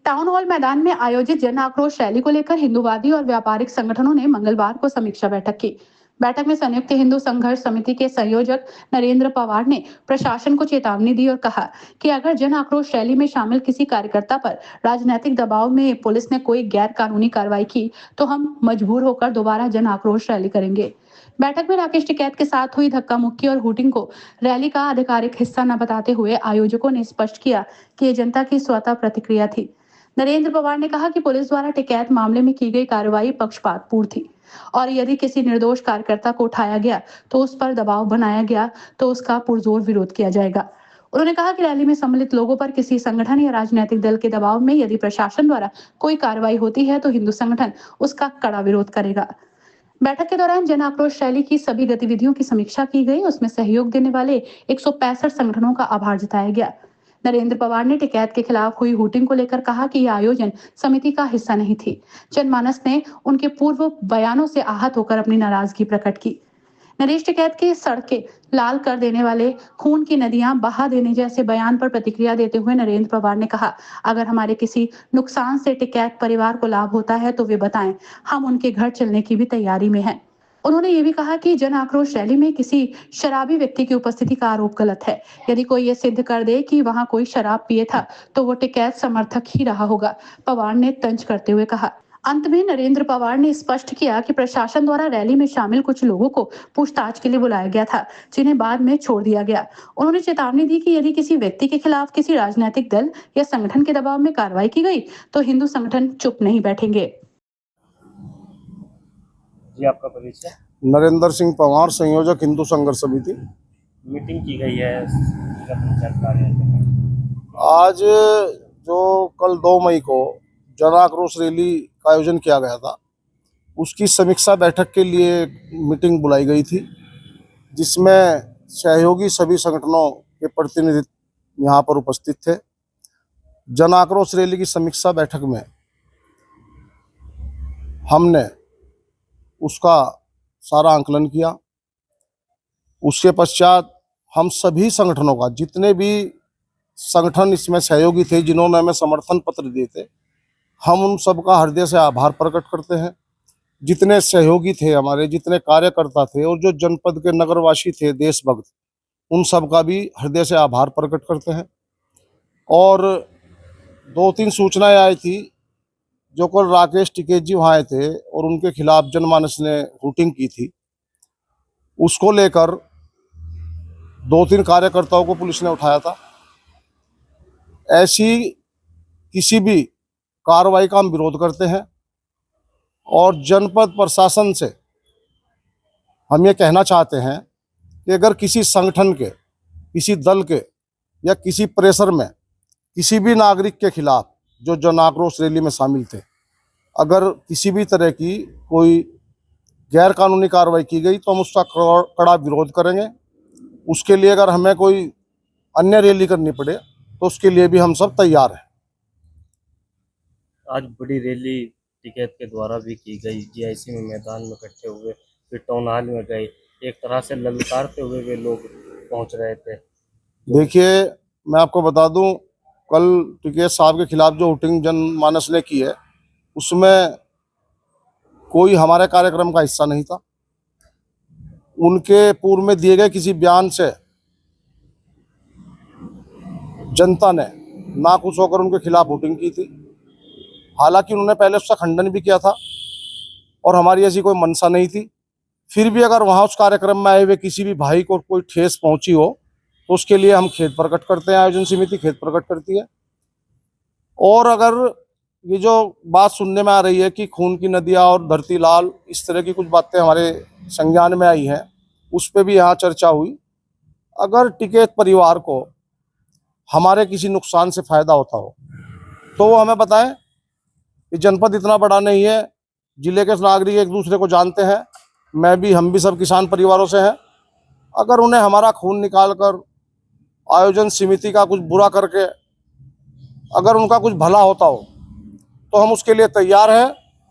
Town hall मैदान में आयोजित जन आक्रोश रैली को लेकर हिंदूवादी और व्यापारिक संगठनों ने मंगलवार को समीक्षा बैठक की। बैठक में संयुक्त हिंदू संघर्ष समिति के संयोजक नरेंद्र पवार ने प्रशासन को चेतावनी दी और कहा कि अगर जन आक्रोश रैली में शामिल किसी कार्यकर्ता पर राजनीतिक दबाव में पुलिस ने कोई गैर कानूनी कार्रवाई की तो हम मजबूर होकर दोबारा जन आक्रोश रैली करेंगे। बैठक में राकेश टिकैत के साथ हुई धक्का मुक्की और हुटिंग को रैली का आधिकारिक हिस्सा न बताते हुए आयोजकों ने स्पष्ट किया कि ये जनता की स्वतः प्रतिक्रिया थी। नरेंद्र पवार ने कहा कि पुलिस द्वारा टिकैत मामले में की गई कार्रवाई पक्षपातपूर्ण थी और यदि किसी निर्दोष कार्यकर्ता को उठाया गया तो उस पर दबाव बनाया गया तो उसका पुरजोर विरोध किया जाएगा। उन्होंने कहा कि रैली में सम्मिलित लोगों पर किसी संगठन या राजनीतिक दल के दबाव में यदि प्रशासन द्वारा कोई कार्रवाई होती है तो हिंदू संगठन उसका कड़ा विरोध करेगा। बैठक के दौरान जन आक्रोश रैली की सभी गतिविधियों की समीक्षा की गई। उसमें सहयोग देने वाले 165 संगठनों का आभार जताया गया। नरेंद्र पवार ने टिकैत के खिलाफ हुई हुटिंग को लेकर कहा कि यह आयोजन समिति का हिस्सा नहीं थी। जनमानस ने उनके पूर्व बयानों से आहत होकर अपनी नाराजगी प्रकट की। नरेश टिकैत की सड़कें लाल कर देने वाले, खून की नदियां बहा देने जैसे बयान पर प्रतिक्रिया देते हुए नरेंद्र पवार ने कहा, अगर हमारे किसी नुकसान से टिकैत परिवार को लाभ होता है तो वे बताएं, हम उनके घर चलने की भी तैयारी में हैं। उन्होंने ये भी कहा कि जन आक्रोश रैली में किसी शराबी व्यक्ति की उपस्थिति का आरोप गलत है। यदि कोई ये सिद्ध कर दे कि वहां कोई शराब पिए था तो वो टिकैत समर्थक ही रहा होगा, पवार ने तंज करते हुए कहा। अंत में नरेंद्र पवार ने स्पष्ट किया कि प्रशासन द्वारा रैली में शामिल कुछ लोगों को पूछताछ के लिए बुलाया गया था, जिन्हें बाद में छोड़ दिया गया। उन्होंने चेतावनी दी कि यदि किसी व्यक्ति के खिलाफ किसी राजनीतिक दल या संगठन के दबाव में कार्रवाई की गई तो हिंदू संगठन चुप नहीं बैठेंगे। जी, आपका परिचय? नरेंद्र सिंह पवार, संयोजक हिंदू संघर्ष समिति। मीटिंग की गई है जिला पंचायत कार्यालय में। आज जो कल 2 मई को जन आक्रोश रैली का आयोजन किया गया था, उसकी समीक्षा बैठक के लिए मीटिंग बुलाई गई थी, जिसमें सहयोगी सभी संगठनों के प्रतिनिधि यहाँ पर उपस्थित थे। जन आक्रोश रैली की समीक्षा बैठक में हमने उसका सारा आंकलन किया। उसके पश्चात हम सभी संगठनों का, जितने भी संगठन इसमें सहयोगी थे, जिन्होंने हमें समर्थन पत्र दिए थे, हम उन सबका हृदय से आभार प्रकट करते हैं। जितने सहयोगी थे हमारे, जितने कार्यकर्ता थे और जो जनपद के नगरवासी थे, देशभक्त, उन सब का भी हृदय से आभार प्रकट करते हैं। और 2-3 सूचनाएं आई थी जो कल राकेश टिकैत जी वहाँ आए थे और उनके खिलाफ जनमानस ने हुटिंग की थी। उसको लेकर 2-3 कार्यकर्ताओं को पुलिस ने उठाया था। ऐसी किसी भी कार्रवाई का हम विरोध करते हैं और जनपद प्रशासन से हम ये कहना चाहते हैं कि अगर किसी संगठन के, किसी दल के या किसी प्रेशर में किसी भी नागरिक के खिलाफ जो जन आक्रोश रैली में शामिल थे, अगर किसी भी तरह की कोई गैर कानूनी कार्रवाई की गई तो हम उसका कड़ा विरोध करेंगे। उसके लिए अगर हमें कोई अन्य रैली करनी पड़े तो उसके लिए भी हम सब तैयार हैं। आज बड़ी रैली टिकैत के द्वारा भी की गई, जीआईसी में मैदान में इकट्ठे हुए, फिर टाउन हॉल में गए, एक तरह से ललकारते हुए वे लोग पहुंच रहे थे। देखिए, मैं आपको बता दूं, कल टिकैत साहब के खिलाफ जो हुटिंग जनमानस ने की है, उसमें कोई हमारे कार्यक्रम का हिस्सा नहीं था। उनके पूर्व में दिए गए किसी बयान से जनता ने नाखुश होकर उनके खिलाफ वोटिंग की थी। हालांकि उन्होंने पहले उसका खंडन भी किया था और हमारी ऐसी कोई मंशा नहीं थी। फिर भी अगर वहाँ उस कार्यक्रम में आए हुए किसी भी भाई को कोई ठेस पहुंची हो तो उसके लिए हम खेद प्रकट करते हैं, आयोजन समिति खेद प्रकट करती है। और अगर ये जो बात सुनने में आ रही है कि खून की नदियाँ और धरती लाल, इस तरह की कुछ बातें हमारे संज्ञान में आई हैं, उस पर भी यहाँ चर्चा हुई। अगर टिकैत परिवार को हमारे किसी नुकसान से फायदा होता हो तो वो हमें बताएं। ये जनपद इतना बड़ा नहीं है, जिले के नागरिक एक दूसरे को जानते हैं, हम भी सब किसान परिवारों से हैं। अगर उन्हें हमारा खून निकाल कर आयोजन समिति का कुछ बुरा करके अगर उनका कुछ भला होता हो तो हम उसके लिए तैयार हैं।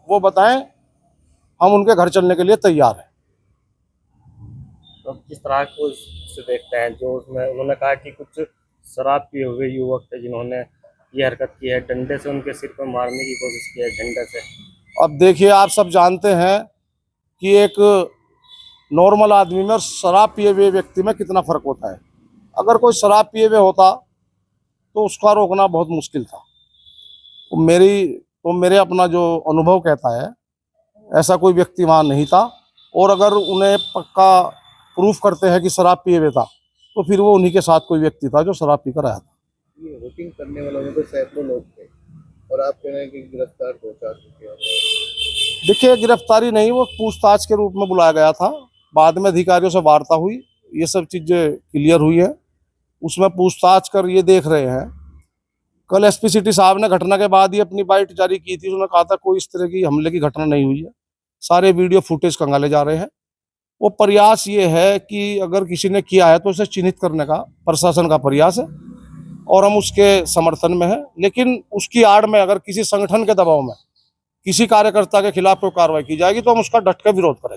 वो बताएं, हम उनके घर चलने के लिए तैयार हैं। तो किस तरह को से देखते हैं जो उसमें उन्होंने कहा कि कुछ शराब पिए हुए युवक थे जिन्होंने ये हरकत की है, डंडे से उनके सिर पर मारने की कोशिश की है, झंडे से। अब देखिए, आप सब जानते हैं कि एक नॉर्मल आदमी में और शराब पिए हुए व्यक्ति में कितना फर्क होता है। अगर कोई शराब पिए हुए होता तो उसका रोकना बहुत मुश्किल था। तो मेरे अपना जो अनुभव कहता है, ऐसा कोई व्यक्ति वहाँ नहीं था। और अगर उन्हें पक्का प्रूफ करते हैं कि शराब पिए हुए था, तो फिर वो उन्हीं के साथ कोई व्यक्ति था जो शराब पीकर आया था। ये वोटिंग करने वालों में तो सैकड़ों लोग थे और आप कह रहे हैं कि गिरफ्तार 2-4 चुके हैं। देखिए, गिरफ्तारी नहीं, वो पूछताछ के रूप में बुलाया गया था। बाद में अधिकारियों से वार्ता हुई, ये सब चीजें क्लियर हुई है। उसमें पूछताछ कर ये देख रहे हैं। कल एसपी सिटी साहब ने घटना के बाद ही अपनी बाइट जारी की थी। उन्होंने कहा था कोई इस तरह की हमले की घटना नहीं हुई है, सारे वीडियो फुटेज खंगाले जा रहे हैं। वो प्रयास ये है कि अगर किसी ने किया है तो उसे चिन्हित करने का प्रशासन का प्रयास है और हम उसके समर्थन में हैं। लेकिन उसकी आड़ में अगर किसी संगठन के दबाव में किसी कार्यकर्ता के खिलाफ कोई कार्रवाई की जाएगी तो हम उसका डट कर विरोध करेंगे।